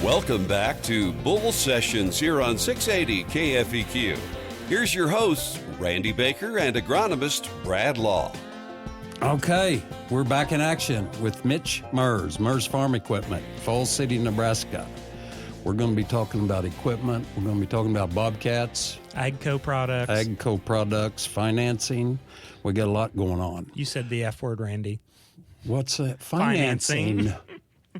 Welcome back to Bull Sessions here on 680 KFEQ. Here's your hosts, Randy Baker and agronomist Brad Law. Okay, we're back in action with Mitch Merz, Merz Farm Equipment, Falls City, Nebraska. We're going to be talking about equipment. We're going to be talking about bobcats. AGCO products. Financing. We got a lot going on. You said the F word, Randy. What's that? Financing.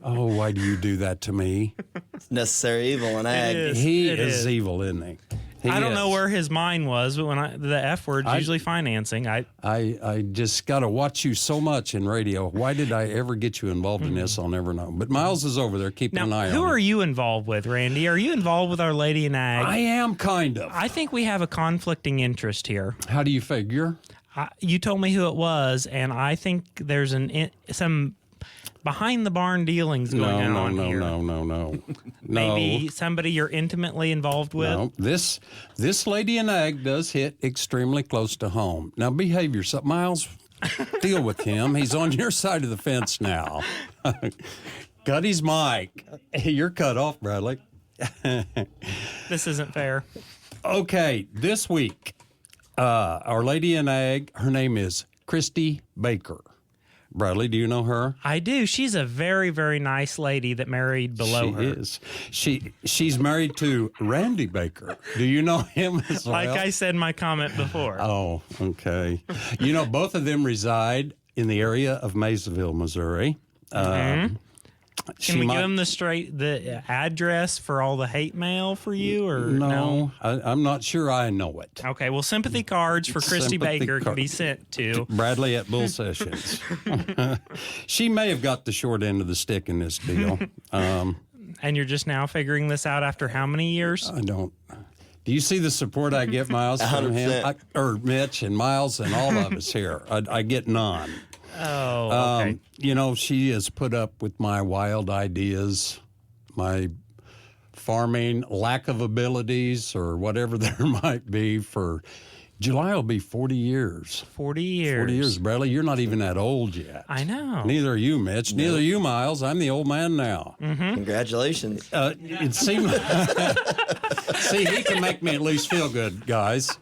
Oh, why do you do that to me? It's necessary evil in ag. He is evil, isn't he? I don't know where his mind was, but the F word's usually financing. I just got to watch you so much in radio. Why did I ever get you involved in this? I'll never know. But Miles is over there keeping an eye on it. Who are you involved with, Randy? Are you involved with Our Lady in Ag? I am, kind of. I think we have a conflicting interest here. How do you figure? You told me who it was, and I think there's some behind the barn dealings going on here. No. Maybe somebody you're intimately involved with? No, this lady in ag does hit extremely close to home. Now behave yourself. Miles, deal with him. He's on your side of the fence now. Cut his mic. You're cut off, Bradley. This isn't fair. Okay, this week, Our Lady in Ag, her name is Creste Baker. Bradley, do you know her? I do. She's a very, very nice lady that married below her. She is. She's married to Randy Baker. Do you know him as well? Like I said in my comment before. Oh, okay. You know, both of them reside in the area of Maysville, Missouri. Can we give them the address for all the hate mail for you, or no? I'm not sure I know it. Okay, well, sympathy cards for Creste Baker can be sent to Bradley at Bull Sessions. She may have got the short end of the stick in this deal. And you're just now figuring this out after how many years? I don't. Do you see the support I get, Miles, from him? Or Mitch and Miles and all of us here? I get none. Oh, okay. You know, she has put up with my wild ideas, my farming lack of abilities, or whatever there might be. For July will be 40 years. 40 years. 40 years, Bradley. You're not even that old yet. I know. Neither are you, Mitch. No. Neither are you, Miles. I'm the old man now. Mm-hmm. Congratulations. It seems. See, he can make me at least feel good, guys.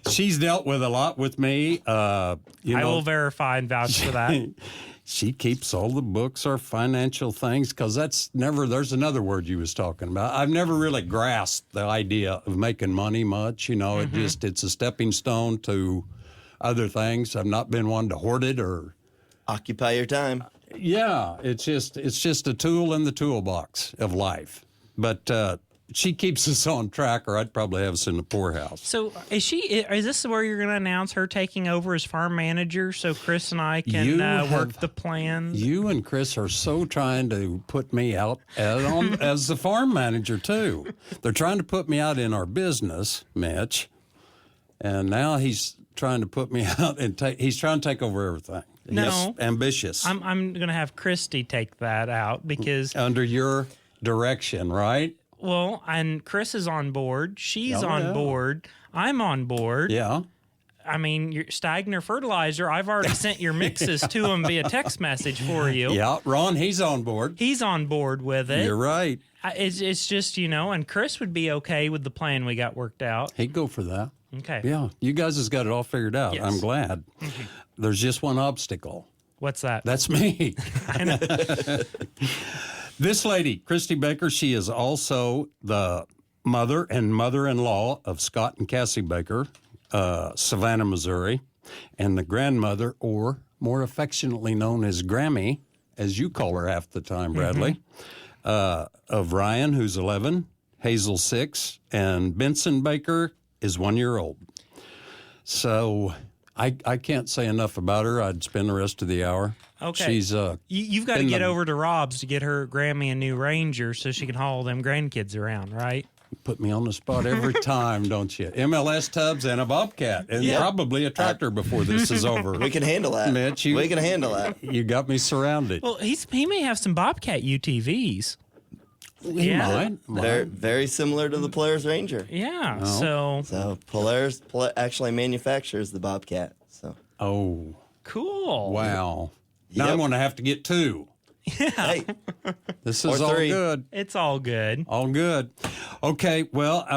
She's dealt with a lot with me. I will verify and vouch for that. She keeps all the books or financial things, because there's another word you was talking about. I've never really grasped the idea of making money much. You know, it's a stepping stone to other things. I've not been one to hoard it or occupy your time. Yeah, it's just a tool in the toolbox of life. But she keeps us on track, or I'd probably have us in the poorhouse. So is this where you're going to announce her taking over as farm manager so Chris and I can work the plans? You and Chris are so trying to put me out as the farm manager, too. They're trying to put me out in our business, Mitch, and now he's trying to put me out and he's trying to take over everything. No. Yes, ambitious. I'm going to have Christy take that out because... Under your direction, right? Well, and Chris is on board. She's on board. I'm on board. Yeah. I mean, your Stagner fertilizer, I've already sent your mixes to him via text message for you. Yeah, Ron, he's on board. He's on board with it. You're right. It's just, and Chris would be okay with the plan we got worked out. He'd go for that. Okay. Yeah, you guys has got it all figured out. Yes. I'm glad. Mm-hmm. There's just one obstacle. What's that? That's me. I know. This lady, Creste Baker, she is also the mother and mother-in-law of Scott and Cassie Baker, Savannah, Missouri, and the grandmother, or more affectionately known as Grammy, as you call her half the time, Bradley, of Ryan, who's 11, Hazel 6, and Benson Baker is 1 year old. So I can't say enough about her. I'd spend the rest of the hour. Okay. She's you've got to get over to Rob's to get her Grammy a new Ranger so she can haul them grandkids around, right? You put me on the spot every time, don't you? MLS tubs and a bobcat, and probably a tractor before this is over. We can handle that. Mitch, we can handle that. You got me surrounded. Well, he may have some bobcat UTVs. He might. Very similar to the Polaris Ranger. Yeah. Oh. So Polaris actually manufactures the Bobcat. So. Oh. Cool. Wow. Now I'm going to have to get two. Hey, This Or is all three. good. It's all good. All good. Okay, well,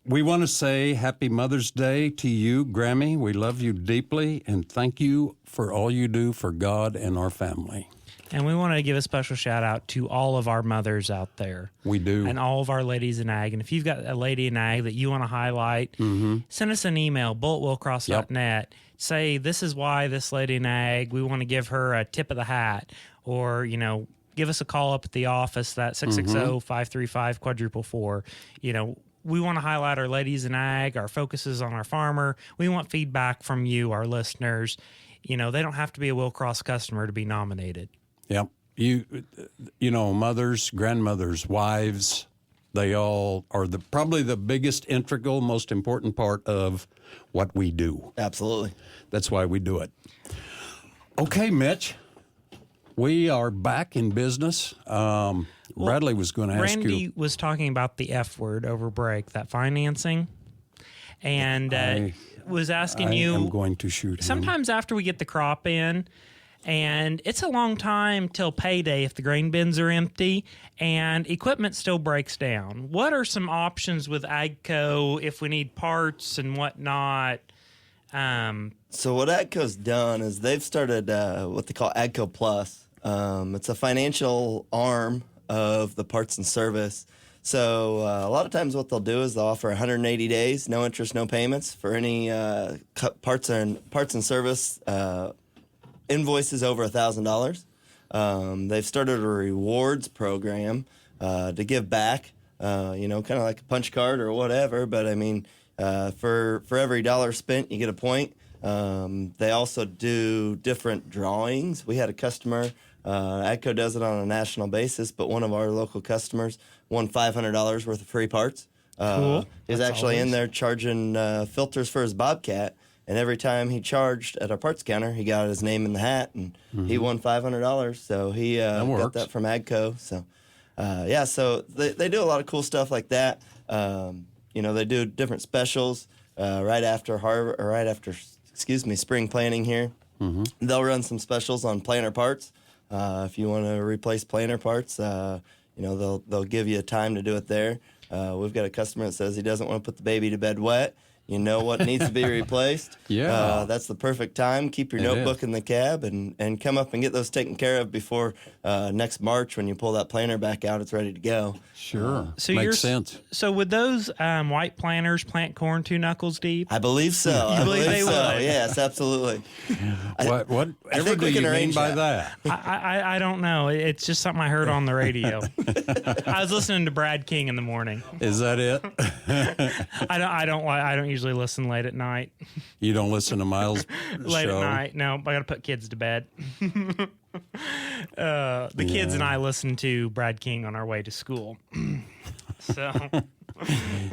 we want to say Happy Mother's Day to you, Grammy. We love you deeply, and thank you for all you do for God and our family. And we want to give a special shout out to all of our mothers out there. We do. And all of our ladies in ag. And if you've got a lady in ag that you want to highlight, send us an email, bulletwillcross.net. Say, this is why this lady in ag, we want to give her a tip of the hat. Or, give us a call up at the office, that 660-535-444. We want to highlight our ladies in ag, our focus is on our farmer. We want feedback from you, our listeners. They don't have to be a Will Cross customer to be nominated. Yep. Mothers, grandmothers, wives, they all are probably the biggest, integral, most important part of what we do. absolutely. That's why we do it. Okay, Mitch, we are back in business. Bradley was going to ask Randy you. was talking about the F word over break, that financing, and was asking you. I'm going to shoot him. Sometimes after we get the crop in, and it's a long time till payday if the grain bins are empty and equipment still breaks down. What are some options with AGCO if we need parts and whatnot? So what AGCO's done is they've started what they call AGCO Plus. It's a financial arm of the parts and service. So a lot of times what they'll do is they'll offer 180 days, no interest, no payments for any parts and service invoices over $1,000. They've started a rewards program to give back, kind of like a punch card or whatever. But I mean, for every dollar spent, you get a point. They also do different drawings. We had a customer, AGCO does it on a national basis, but one of our local customers won $500 worth of free parts. Cool. He's That's actually in always- there charging filters for his Bobcat, and every time he charged at our parts counter, he got his name in the hat, and he won $500. So he got works. that from AGCO. So, so they do a lot of cool stuff like that. They do different specials right after spring planting here. They'll run some specials on planter parts. If you want to replace planter parts, they'll give you a time to do it there. We've got a customer that says he doesn't want to put the baby to bed wet. You know what needs to be replaced. Yeah. That's the perfect time. Keep your It notebook is. in the cab and come up and get those taken care of before next March when you pull that planter back out. It's ready to go. Sure. So Makes sense. So would those white planters plant corn 2 knuckles deep? I believe so. I believe they so. would? Yes, absolutely. Whatever think do we you can mean arrange by that. that? I don't know. It's just something I heard on the radio. I was listening to Brad King in the morning. Is that it? I don't usually listen late at night. You don't listen to Miles' Late show? at night. No, I got to put kids to bed. The kids and I listen to Brad King on our way to school. So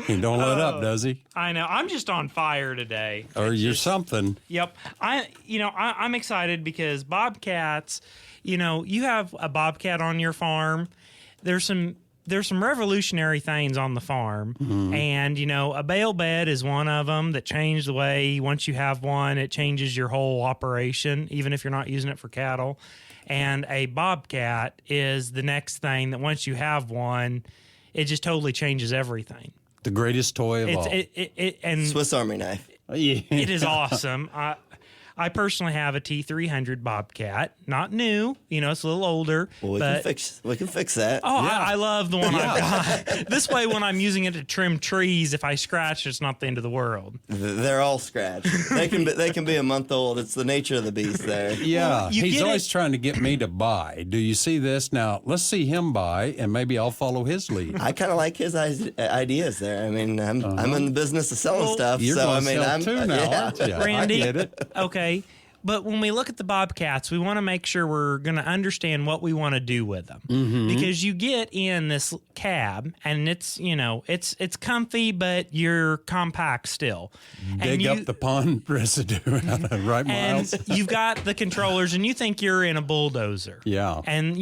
He don't let up, does he? I know. I'm just on fire today. Or you're something. Yep. I'm excited because bobcats, you have a bobcat on your farm. There's some revolutionary things on the farm. And, a bale bed is one of them that changed the way once you have one, it changes your whole operation, even if you're not using it for cattle. And a bobcat is the next thing that once you have one, it just totally changes everything. The greatest toy of all. And Swiss Army knife. Yeah. it is awesome. I personally have a T300 Bobcat, not new. It's a little older. Well, we can fix that. Oh, Yeah. I love the one I've got. This way, when I'm using it to trim trees, if I scratch, it's not the end of the world. They're all scratched. They can be a month old. It's the nature of the beast there. Yeah, you he's get always it. trying to get me to buy. Do you see this? Now, let's see him buy, and maybe I'll follow his lead. I kind of like his ideas there. I mean, I'm in the business of selling stuff, You're so I gonna mean, sell I'm too now, yeah. aren't you? Randy, I get it. Okay. But when we look at the Bobcats, we want to make sure we're going to understand what we want to do with them. Because you get in this cab and it's, it's comfy, but you're compact still. Dig up the pond residue, right, and Miles? you've got the controllers and you think you're in a bulldozer. Yeah. And,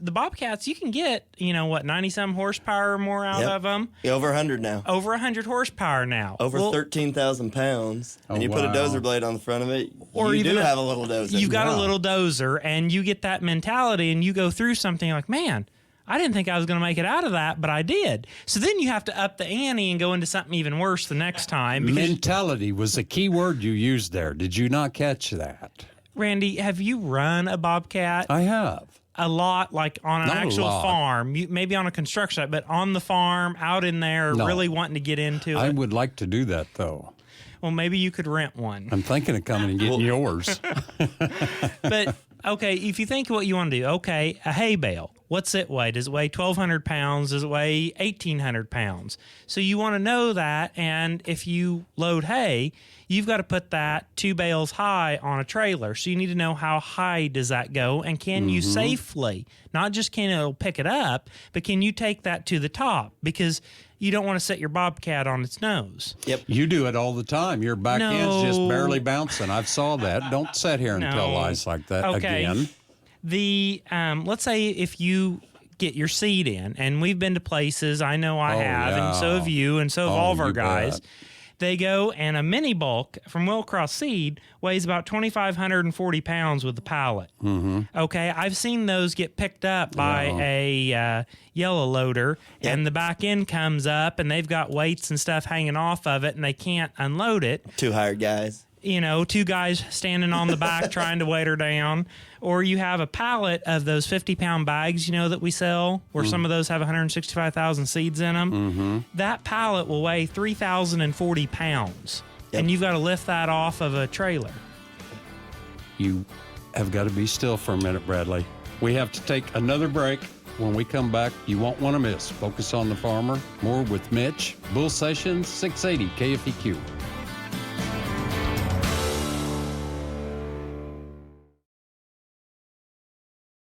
the Bobcats, you can get, 90-some horsepower or more out of them. Yeah, over 100 now. Over 100 horsepower now. Over 13,000 pounds. And you put a dozer blade on the front of it, or you even do have a little dozer. You've got a little dozer, and you get that mentality, and you go through something like, man, I didn't think I was going to make it out of that, but I did. So then you have to up the ante and go into something even worse the next time. Mentality was the key word you used there. Did you not catch that? Randy, have you run a Bobcat? I have. A lot, like on an actual farm, maybe on a construction site, but on the farm, out in there, really wanting to get into it. I would like to do that, though. Well, maybe you could rent one. I'm thinking of coming and getting yours. But, okay, if you think what you want to do, okay, a hay bale, what's it weigh? Does it weigh 1,200 pounds? Does it weigh 1,800 pounds? So you want to know that, and if you load hay, you've got to put that 2 bales high on a trailer. So you need to know how high does that go, and can you safely, not just can it pick it up, but can you take that to the top? Because you don't want to set your Bobcat on its nose. Yep. You do it all the time. Your back end's just barely bouncing. I've saw that. Don't sit here and tell lies like that again. The let's say if you get your seed in, and we've been to places, I know I have, and so have you, and so have all of our guys. Bet. They go, and a mini bulk from Willcross Seed weighs about 2,540 pounds with the pallet. Okay, I've seen those get picked up by a yellow loader, and the back end comes up, and they've got weights and stuff hanging off of it, and they can't unload it. 2 hired guys. 2 guys standing on the back trying to weight her down. Or you have a pallet of those 50-pound bags, that we sell, where some of those have 165,000 seeds in them. That pallet will weigh 3,040 pounds. And you've got to lift that off of a trailer. You have got to be still for a minute, Bradley. We have to take another break. When we come back, you won't want to miss Focus on the Farmer. More with Mitch. Bull Sessions, 680 KFEQ.